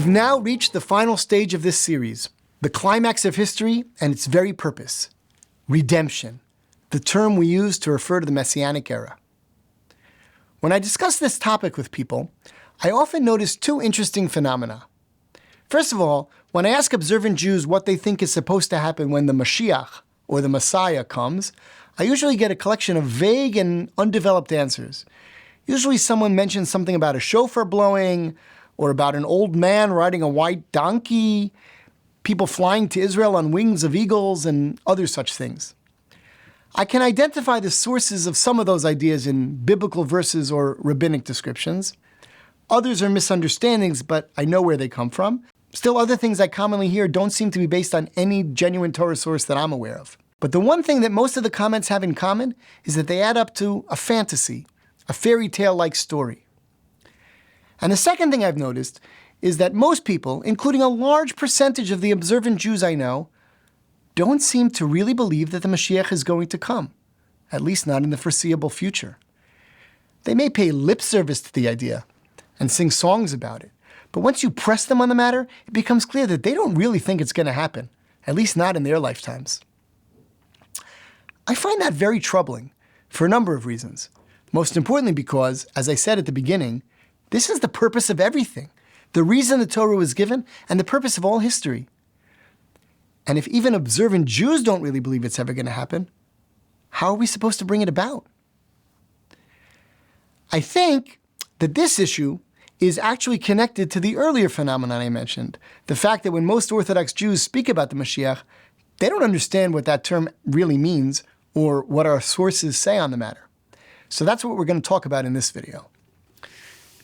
We've now reached the final stage of this series, the climax of history and its very purpose, redemption, the term we use to refer to the Messianic era. When I discuss this topic with people, I often notice two interesting phenomena. First of all, when I ask observant Jews what they think is supposed to happen when the Mashiach, or the Messiah, comes, I usually get a collection of vague and undeveloped answers. Usually someone mentions something about a shofar blowing, or about an old man riding a white donkey, people flying to Israel on wings of eagles, and other such things. I can identify the sources of some of those ideas in biblical verses or rabbinic descriptions. Others are misunderstandings, but I know where they come from. Still, other things I commonly hear don't seem to be based on any genuine Torah source that I'm aware of. But the one thing that most of the comments have in common is that they add up to a fantasy, a fairy tale-like story. And the second thing I've noticed is that most people, including a large percentage of the observant Jews I know, don't seem to really believe that the Mashiach is going to come, at least not in the foreseeable future. They may pay lip service to the idea and sing songs about it, but once you press them on the matter, it becomes clear that they don't really think it's going to happen, at least not in their lifetimes. I find that very troubling for a number of reasons. Most importantly because, as I said at the beginning, this is the purpose of everything, the reason the Torah was given, and the purpose of all history. And if even observant Jews don't really believe it's ever going to happen, how are we supposed to bring it about? I think that this issue is actually connected to the earlier phenomenon I mentioned, the fact that when most Orthodox Jews speak about the Mashiach, they don't understand what that term really means or what our sources say on the matter. So that's what we're going to talk about in this video.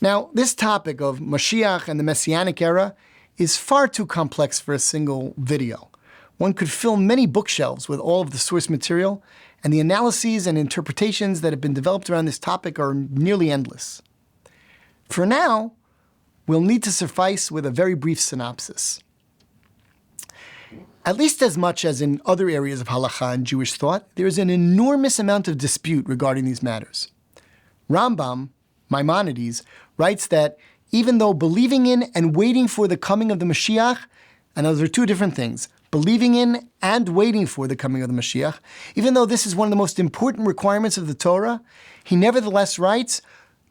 Now, this topic of Mashiach and the Messianic era is far too complex for a single video. One could fill many bookshelves with all of the source material, and the analyses and interpretations that have been developed around this topic are nearly endless. For now, we'll need to suffice with a very brief synopsis. At least as much as in other areas of halakha and Jewish thought, there is an enormous amount of dispute regarding these matters. Rambam, Maimonides, writes that even though believing in and waiting for the coming of the Mashiach, and those are two different things, believing in and waiting for the coming of the Mashiach, even though this is one of the most important requirements of the Torah, he nevertheless writes,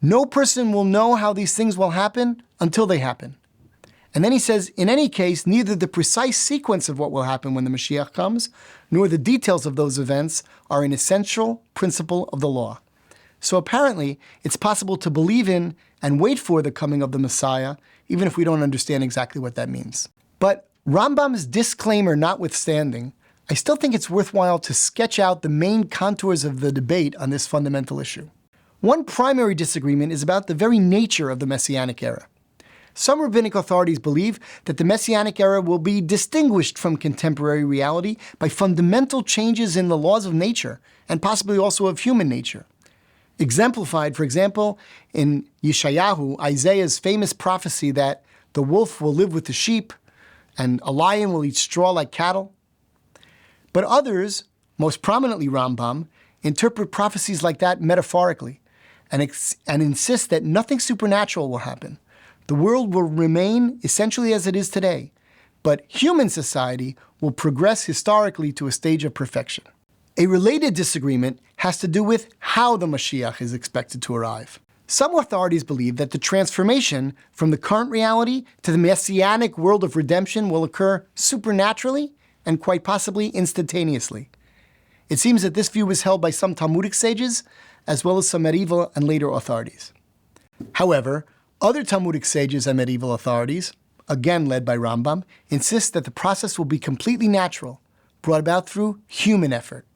no person will know how these things will happen until they happen. And then he says, in any case, neither the precise sequence of what will happen when the Mashiach comes, nor the details of those events are an essential principle of the law. So apparently, it's possible to believe in and wait for the coming of the Messiah, even if we don't understand exactly what that means. But Rambam's disclaimer notwithstanding, I still think it's worthwhile to sketch out the main contours of the debate on this fundamental issue. One primary disagreement is about the very nature of the Messianic era. Some rabbinic authorities believe that the Messianic era will be distinguished from contemporary reality by fundamental changes in the laws of nature, and possibly also of human nature. Exemplified, for example, in Yeshayahu, Isaiah's famous prophecy that the wolf will live with the sheep and a lion will eat straw like cattle. But others, most prominently Rambam, interpret prophecies like that metaphorically and insist that nothing supernatural will happen. The world will remain essentially as it is today, but human society will progress historically to a stage of perfection. A related disagreement has to do with how the Mashiach is expected to arrive. Some authorities believe that the transformation from the current reality to the Messianic world of redemption will occur supernaturally and quite possibly instantaneously. It seems that this view was held by some Talmudic sages, as well as some medieval and later authorities. However, other Talmudic sages and medieval authorities, again led by Rambam, insist that the process will be completely natural, brought about through human effort.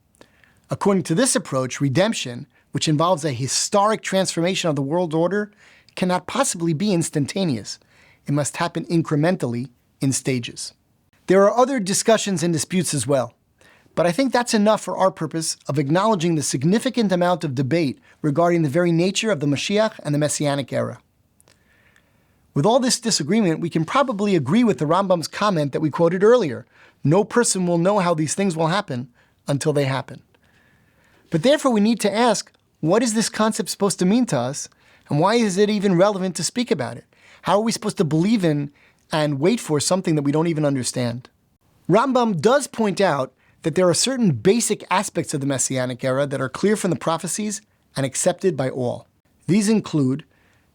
According to this approach, redemption, which involves a historic transformation of the world order, cannot possibly be instantaneous. It must happen incrementally in stages. There are other discussions and disputes as well, but I think that's enough for our purpose of acknowledging the significant amount of debate regarding the very nature of the Mashiach and the Messianic era. With all this disagreement, we can probably agree with the Rambam's comment that we quoted earlier. No person will know how these things will happen until they happen. But therefore we need to ask, what is this concept supposed to mean to us? And why is it even relevant to speak about it? How are we supposed to believe in and wait for something that we don't even understand. Rambam does point out that there are certain basic aspects of the Messianic era that are clear from the prophecies and accepted by all. These include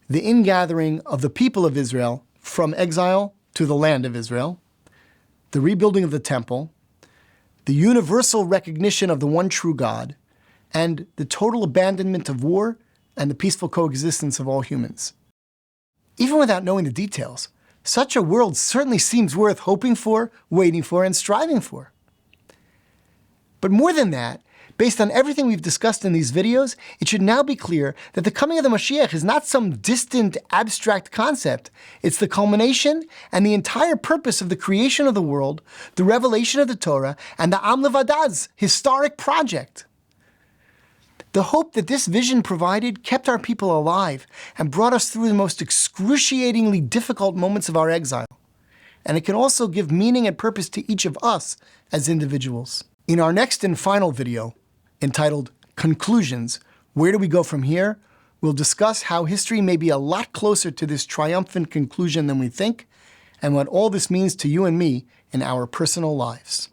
the ingathering of the people of Israel from exile to the land of Israel, the rebuilding of the temple, the universal recognition of the one true God, and the total abandonment of war and the peaceful coexistence of all humans. Even without knowing the details, such a world certainly seems worth hoping for, waiting for, and striving for. But more than that, based on everything we've discussed in these videos, it should now be clear that the coming of the Mashiach is not some distant, abstract concept. It's the culmination and the entire purpose of the creation of the world, the revelation of the Torah, and the Levadad's historic project. The hope that this vision provided kept our people alive and brought us through the most excruciatingly difficult moments of our exile. And it can also give meaning and purpose to each of us as individuals. In our next and final video, entitled Conclusions, Where Do We Go From Here?, we'll discuss how history may be a lot closer to this triumphant conclusion than we think, and what all this means to you and me in our personal lives.